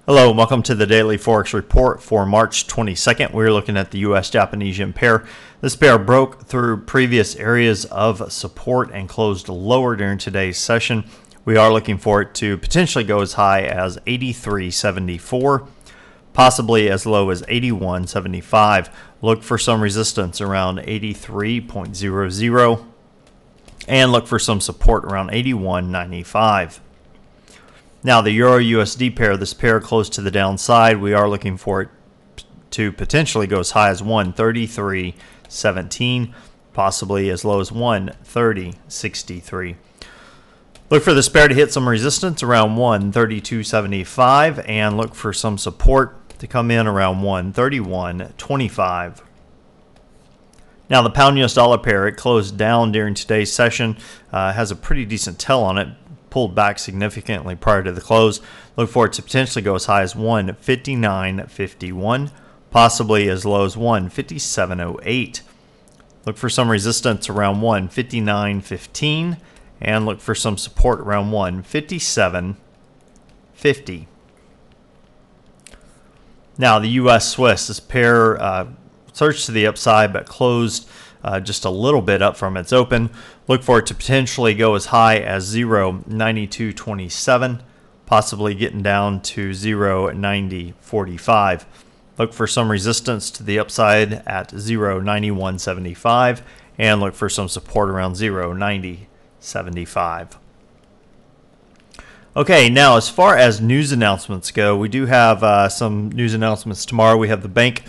Hello and welcome to the Daily Forex Report for March 22nd. We're looking at the US-Japanese yen pair. This pair broke through previous areas of support and closed lower during today's session. We are looking for it to potentially go as high as 83.74, possibly as low as 81.75. Look for some resistance around 83.00 and look for some support around 81.95. Now the Euro-USD pair, this pair closed to the downside. We are looking for it to potentially go as high as 133.17, possibly as low as 130.63. Look for this pair to hit some resistance around 132.75 and look for some support to come in around 131.25. Now the pound US dollar pair, it closed down during today's session, has a pretty decent tail on it. Pulled back significantly prior to the close. Look for it to potentially go as high as 159.51, possibly as low as 157.08. Look for some resistance around 159.15 and look for some support around 157.50. Now the US Swiss, this pair surged to the upside but closed just a little bit up from its open. Look for it to potentially go as high as 0.9227, possibly getting down to 0.9045. Look for some resistance to the upside at 0.9175 and look for some support around 0.9075. Okay, now as far as news announcements go, we do have some news announcements tomorrow. We have the Bank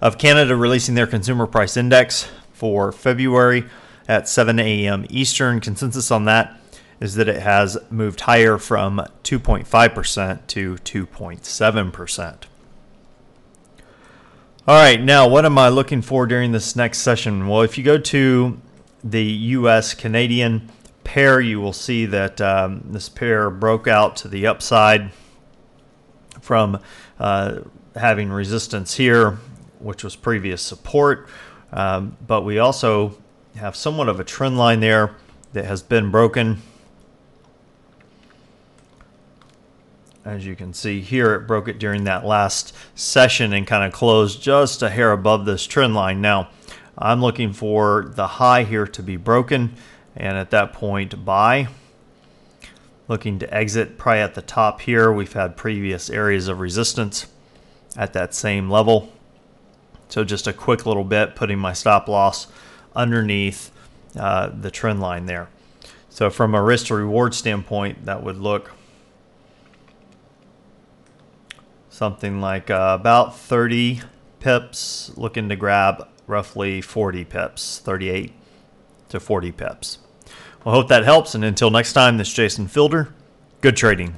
of Canada releasing their consumer price index for February at 7 a.m. Eastern. Consensus on that is that it has moved higher from 2.5% to 2.7%. All right, now what am I looking for during this next session? Well, if you go to the US-Canadian pair, you will see that this pair broke out to the upside from having resistance here, which was previous support. But we also have somewhat of a trend line there that has been broken. As you can see here, it broke it during that last session and kind of closed just a hair above this trend line. Now, I'm looking for the high here to be broken, and at that point, buy. Looking to exit probably at the top here. We've had previous areas of resistance at that same level. So just a quick little bit, putting my stop loss underneath the trend line there. So from a risk to reward standpoint, that would look something like about 30 pips, looking to grab roughly 40 pips, 38 to 40 pips. Well, I hope that helps, and until next time, this is Jason Fielder. Good trading.